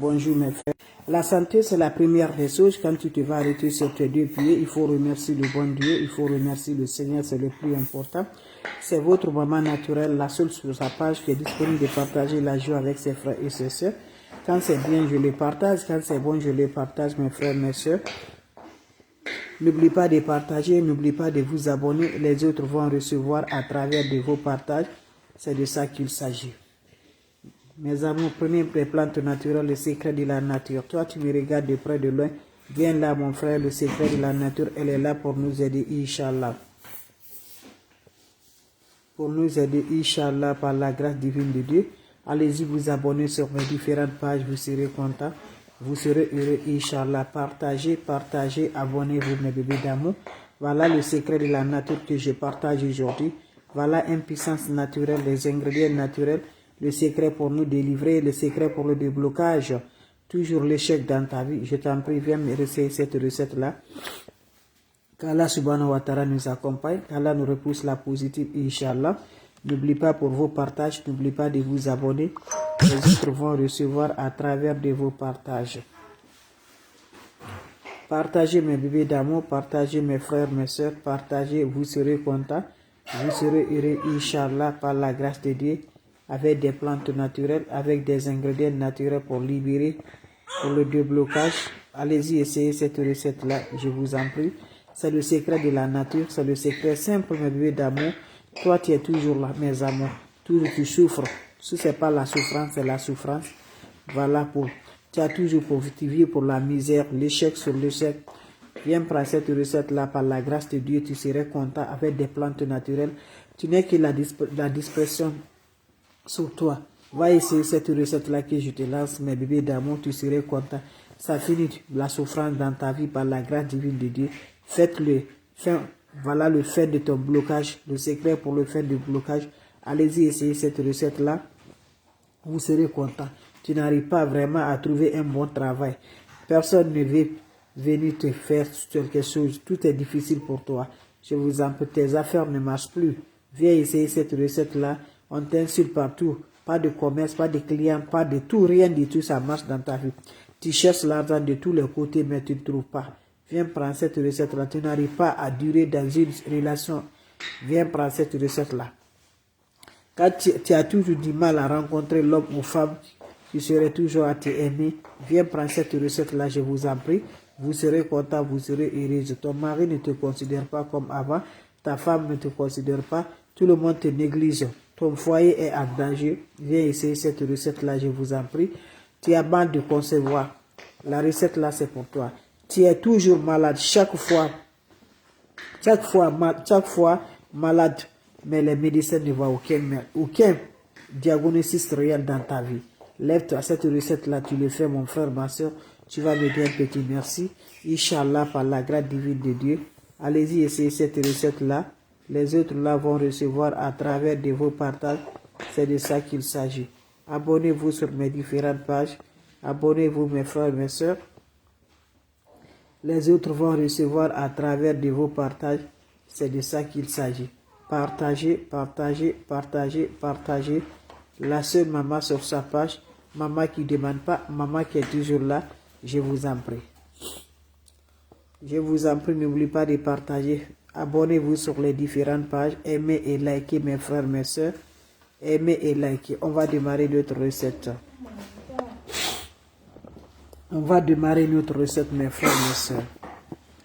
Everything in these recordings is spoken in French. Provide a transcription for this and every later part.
Bonjour mes frères. La santé, c'est la première des choses. Quand tu te vas arrêter sur tes deux pieds, il faut remercier le bon Dieu, il faut remercier le Seigneur, c'est le plus important. C'est votre maman naturelle, la seule sur sa page qui est disponible de partager la joie avec ses frères et ses sœurs. Quand c'est bien, je les partage. Quand c'est bon, je les partage, mes frères, mes sœurs. N'oubliez pas de partager, n'oubliez pas de vous abonner. Les autres vont recevoir à travers de vos partages. C'est de ça qu'il s'agit. Mes amours, prenez les plantes naturelles, le secret de la nature. Toi, tu me regardes de près, de loin. Viens là, mon frère, le secret de la nature, elle est là pour nous aider, Inch'Allah. Pour nous aider, Inch'Allah, par la grâce divine de Dieu. Allez-y vous abonner sur mes différentes pages, vous serez content. Vous serez heureux, Inch'Allah. Partagez, partagez, abonnez-vous, mes bébés d'amour. Voilà le secret de la nature que je partage aujourd'hui. Voilà une puissance naturelle, les ingrédients naturels. Le secret pour nous délivrer, le secret pour le déblocage. Toujours l'échec dans ta vie. Je t'en prie, viens me réessayer cette recette-là. Qu'Allah subhanahu wa ta'ala nous accompagne. Qu'Allah nous repousse la positive, Inch'Allah. N'oublie pas pour vos partages, n'oublie pas de vous abonner. Les autres vont recevoir à travers de vos partages. Partagez mes bébés d'amour, partagez mes frères, mes soeurs, partagez, vous serez contents. Vous serez heureux, Inch'Allah, par la grâce de Dieu, avec des plantes naturelles, avec des ingrédients naturels pour libérer, pour le déblocage. Allez-y, essayez cette recette-là, je vous en prie. C'est le secret de la nature, c'est le secret simple, mes bébés d'amour. Toi, tu es toujours là, mes amours. Toujours tu souffres. Si ce n'est pas la souffrance, c'est la souffrance. Voilà pour. Tu as toujours profité pour la misère, l'échec sur l'échec. Viens prendre cette recette-là par la grâce de Dieu, tu serais content avec des plantes naturelles. Tu n'es que la dispersion sur toi. Va essayer cette recette-là que je te lance, mes bébés d'amour, tu serais content. Ça finit la souffrance dans ta vie par la grâce divine de Dieu. Faites-le. Voilà le fait de ton blocage, le secret pour le fait de blocage. Allez-y, essayez cette recette-là. Vous serez content. Tu n'arrives pas vraiment à trouver un bon travail. Personne ne veut venir te faire quelque chose. Tout est difficile pour toi. Je vous en prie, tes affaires ne marchent plus. Viens essayer cette recette-là. On t'insulte partout. Pas de commerce, pas de clients, pas de tout, rien du tout, ça marche dans ta vie. Tu cherches l'argent de tous les côtés, mais tu ne trouves pas. Viens prendre cette recette-là. Tu n'arrives pas à durer dans une relation. Viens prendre cette recette-là. Quand tu as toujours du mal à rencontrer l'homme ou femme, tu serais toujours à t'aimer. Viens prendre cette recette-là, je vous en prie. Vous serez content, vous serez heureux. Ton mari ne te considère pas comme avant. Ta femme ne te considère pas. Tout le monde te néglige. Ton foyer est en danger. Viens essayer cette recette-là, je vous en prie. Tu as mal de concevoir. La recette-là, c'est pour toi. Tu es toujours malade chaque fois malade, mais les médecins ne voient aucun diagnostic réel dans ta vie. Lève-toi, cette recette-là, tu le fais, mon frère, ma soeur. Tu vas me dire un petit merci. Inch'Allah, par la grâce divine de Dieu. Allez-y, essayez cette recette-là. Les autres là vont recevoir à travers de vos partages. C'est de ça qu'il s'agit. Abonnez-vous sur mes différentes pages. Abonnez-vous, mes frères, mes soeurs. Les autres vont recevoir à travers de vos partages. C'est de ça qu'il s'agit. Partagez, partagez, partagez, partagez. La seule maman sur sa page. Maman qui ne demande pas. Maman qui est toujours là. Je vous en prie. Je vous en prie, n'oubliez pas de partager. Abonnez-vous sur les différentes pages. Aimez et likez, mes frères, mes soeurs. Aimez et likez. On va démarrer notre recette. On va démarrer notre recette, mes frères, mes soeurs.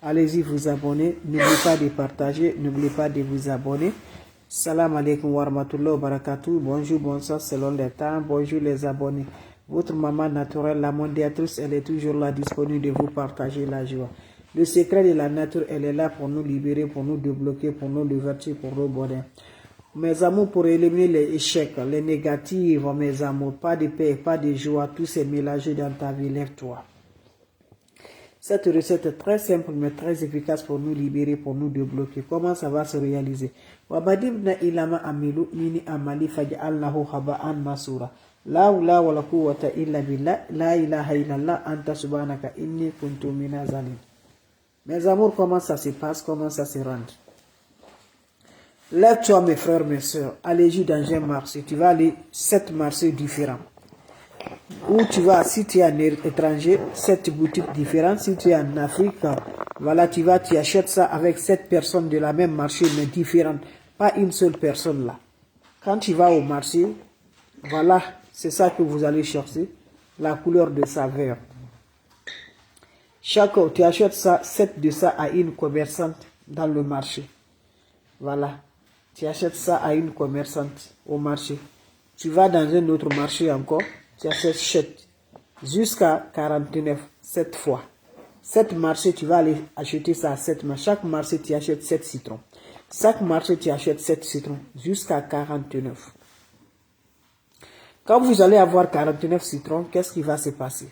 Allez-y vous abonner. N'oubliez pas de partager. N'oubliez pas de vous abonner. Salam alaikum wa rahmatullahi wa barakatuh. Bonjour, bonsoir selon les temps. Bonjour les abonnés. Votre maman naturelle, la mondiatrice, elle est toujours là, disponible de vous partager la joie. Le secret de la nature, elle est là pour nous libérer, pour nous débloquer, pour nous divertir, pour nous bonheur. Mes amours, pour éliminer les échecs, les négatifs, mes amours, pas de paix, pas de joie, tout s'est mélangé dans ta vie, lève-toi. Cette recette est très simple mais très efficace pour nous libérer, pour nous débloquer. Comment ça va se réaliser? Wabadibna ilama amilu mini amali faj'alnahu haba'an masura. La hawla wala quwwata illa billah, la ilaha illallah, anta subhanaka inni kuntu minaz zalimin. Mes amours, comment ça se passe, comment ça se rend? Lève-toi, mes frères, mes soeurs. Allez-y dans un marché. Tu vas aller 7 marchés différents. Où tu vas, si tu es un étranger, 7 boutiques différentes. Si tu es en Afrique, voilà, tu achètes ça avec 7 personnes de la même marché, mais différentes. Pas une seule personne là. Quand tu vas au marché, voilà, c'est ça que vous allez chercher. La couleur de sa verre. Tu achètes ça, 7 de ça à une commerçante dans le marché. Voilà. Tu achètes ça à une commerçante au marché. Tu vas dans un autre marché encore, tu achètes 7 jusqu'à 49, 7 fois. 7 marchés, tu vas aller acheter ça à 7 marchés. Chaque marché, tu achètes 7 citrons. Chaque marché, tu achètes 7 citrons jusqu'à 49. Quand vous allez avoir 49 citrons, qu'est-ce qui va se passer?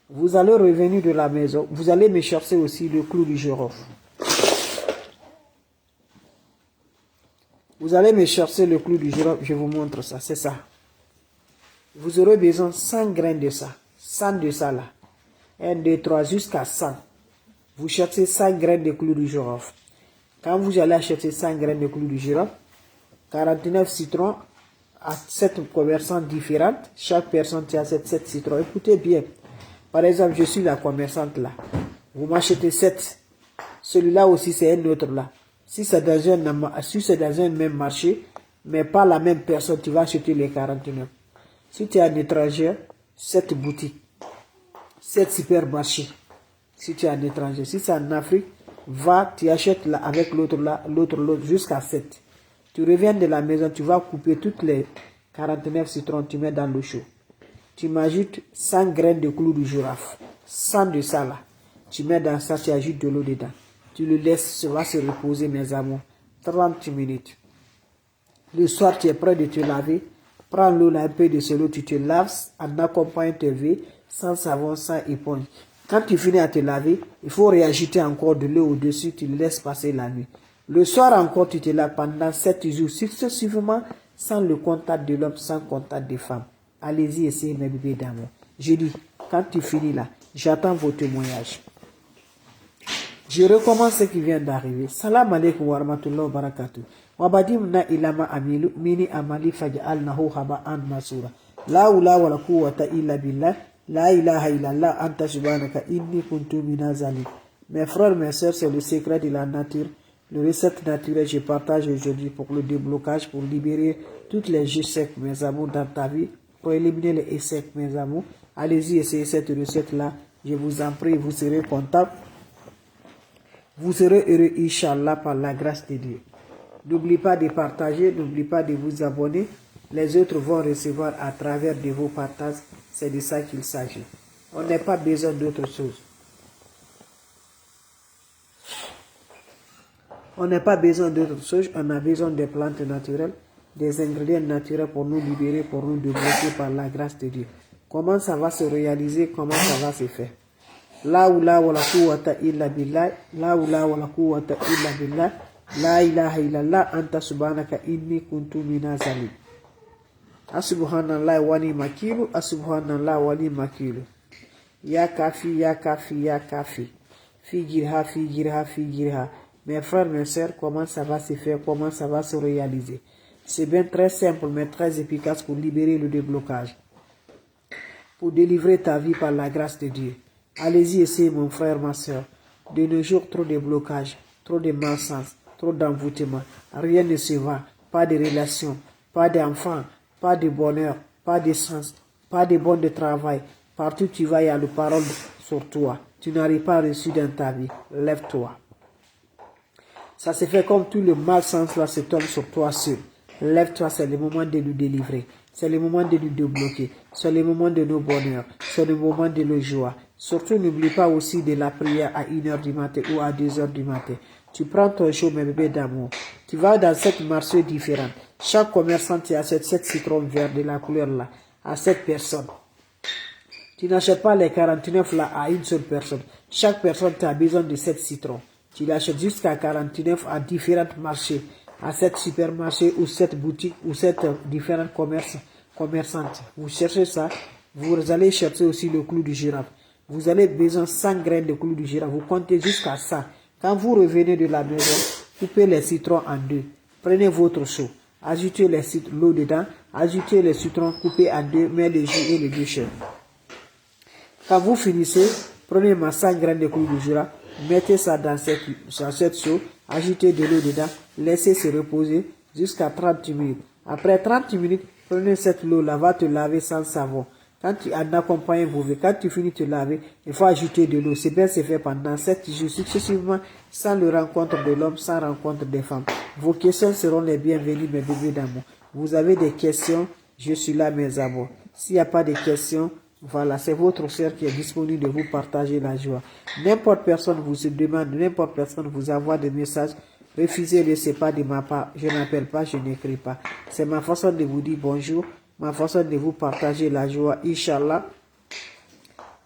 Vous allez revenir de la maison. Vous allez me chercher aussi le clou du girofle. Vous allez me chercher le clou du girofle. Je vous montre ça. C'est ça. Vous aurez besoin de 100 graines de ça. 100 de ça là. 1, 2, 3 jusqu'à 100. Vous cherchez 100 graines de clou du girofle. Quand vous allez acheter 100 graines de clou du girofle, 49 citrons à 7 commerçants différentes. Chaque personne tient 7 citrons. Écoutez bien. Par exemple, je suis la commerçante là. Vous m'achetez 7. Celui-là aussi, c'est un autre là. Si c'est dans un même marché, mais pas la même personne, tu vas acheter les 49. Si tu es un étranger, 7 boutiques. 7 supermarchés. Si tu es un étranger. Si c'est en Afrique, va, tu achètes là avec l'autre là, l'autre, jusqu'à 7. Tu reviens de la maison, tu vas couper toutes les 49 citrons, tu mets dans l'eau chaude. Tu m'ajoutes 100 graines de clou de girofle. 100 de ça là. Tu mets dans ça, tu ajoutes de l'eau dedans. Tu le laisses, ça va se reposer, mes amours. 30 minutes. Le soir, tu es prêt de te laver. Prends l'eau là, un peu de l'eau, tu te laves en accompagnant tes V, sans savon, sans éponge. Quand tu finis à te laver, il faut réajouter encore de l'eau au-dessus, tu le laisses passer la nuit. Le soir encore, tu te laves pendant 7 jours successivement, sans le contact de l'homme, sans contact des femmes. Allez-y, essayez mes bébés d'amour. Je dis, quand tu finis là, j'attends vos témoignages. Je recommence ce qui vient d'arriver. Salam alaikum wa rahmatullahi wa barakatuh. Wabadim na ilama amilu mini amali faj'al nahu haba'an masura. La hawla wa la quwwata illa billah. La ilaha illallah anta subhanaka inni kuntu minazali. Mes frères, mes sœurs, c'est le secret de la nature. Le recette naturelle, je partage aujourd'hui pour le déblocage, pour libérer toutes les jus secs, mes amours, dans ta vie, pour éliminer les échecs, mes amours. Allez-y, essayez cette recette-là. Je vous en prie, vous serez content. Vous serez heureux, Inch'Allah, par la grâce de Dieu. N'oubliez pas de partager, n'oubliez pas de vous abonner. Les autres vont recevoir à travers de vos partages. C'est de ça qu'il s'agit. On n'a pas besoin d'autre chose. On n'a pas besoin d'autre chose. On a besoin des plantes naturelles, des ingrédients naturels pour nous libérer, pour nous débloquer par la grâce de Dieu. Comment ça va se réaliser? Comment ça va se faire? La hawla wa la quwwata illa billah. La hawla wa la quwwata illa billah. La ilaha illallah anta subhanaka inni kuntu minazali. Asubhanallah wa ni makilu. Asubhanallah wa ni makilu. Ya kafi, ya kafi, ya kafi. Fi girha, fi girha, fi girha. Mes frères, mes sœurs, comment ça va se faire? Comment ça va se réaliser? C'est bien très simple mais très efficace pour libérer le déblocage. Pour délivrer ta vie par la grâce de Dieu. Allez-y, essayez mon frère, ma soeur. De nos jours, trop de blocages, trop de malsens, trop d'envoûtement. Rien ne se va. Pas de relations, pas d'enfants, pas de bonheur, pas de sens, pas de bon de travail. Partout où tu vas, il y a le parole sur toi. Tu n'arrives pas à réussir dans ta vie. Lève-toi. Ça se fait comme tout le malsens là se tombe sur toi seul. Lève-toi, c'est le moment de nous délivrer. C'est le moment de nous débloquer. C'est le moment de nos bonheurs. C'est le moment de nos joies. Surtout, n'oublie pas aussi de la prière à 1h du matin ou à 2h du matin. Tu prends ton chaud, mes bébés d'amour. Tu vas dans 7 marchés différents. Chaque commerçant tu achètes 7 citrons verts de la couleur là, à 7 personnes. Tu n'achètes pas les 49 là à une seule personne. Chaque personne tu as besoin de 7 citrons. Tu l'achètes jusqu'à 49 à différents marchés, à 7 supermarchés ou 7 boutiques ou 7 différentes commerçantes. Vous cherchez ça, vous allez chercher aussi le clou du girofle. Vous avez besoin de 100 graines de clou du girofle. Vous comptez jusqu'à ça. Quand vous revenez de la maison, coupez les citrons en deux. Prenez votre seau, ajoutez l'eau dedans, Ajoutez le citron coupé en deux, mais le jus et les deux chèvres. Quand vous finissez, prenez ma 100 g de clou de girofle, mettez ça dans cette seau, ajoutez de l'eau dedans, laissez se reposer jusqu'à 30 minutes. Après 30 minutes, prenez cette eau-là, va te laver sans savon. Quand tu en accompagnes vos vies, quand tu finis de te laver, il faut ajouter de l'eau. C'est bien, c'est fait pendant 7 jours successivement, sans le rencontre de l'homme, sans rencontre des femmes. Vos questions seront les bienvenues, mes bébés d'amour. Vous avez des questions, je suis là, mes amours. S'il n'y a pas de questions, voilà, c'est votre sœur qui est disponible de vous partager la joie. N'importe personne vous se demande, n'importe personne vous envoie des messages, refusez-le, c'est pas de ma part. Je n'appelle pas, je n'écris pas. C'est ma façon de vous dire bonjour, ma façon de vous partager la joie, Inch'Allah,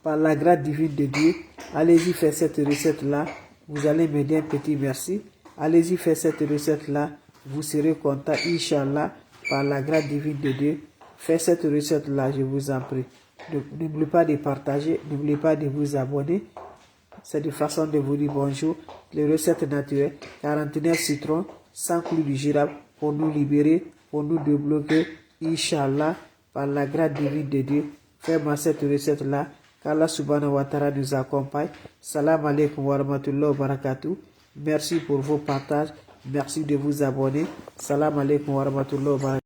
par la grâce divine de Dieu. Allez-y faire cette recette-là, vous allez me dire un petit merci. Allez-y faire cette recette-là, vous serez content, Inch'Allah, par la grâce divine de Dieu. Faites cette recette-là, je vous en prie. N'oubliez pas de partager, n'oubliez pas de vous abonner. C'est une façon de vous dire bonjour. Les recettes naturelles, 49 citrons, 100 clous de girofle pour nous libérer, pour nous débloquer, Inch'Allah, par la grâce divine de Dieu. Faites-moi cette recette-là, qu'Allah subhanahu wa ta'ala nous accompagne. Salam alaikum wa rahmatullahi wa barakatuh. Merci pour vos partages, merci de vous abonner. Salam alaikum wa rahmatullahi wa barakatuh.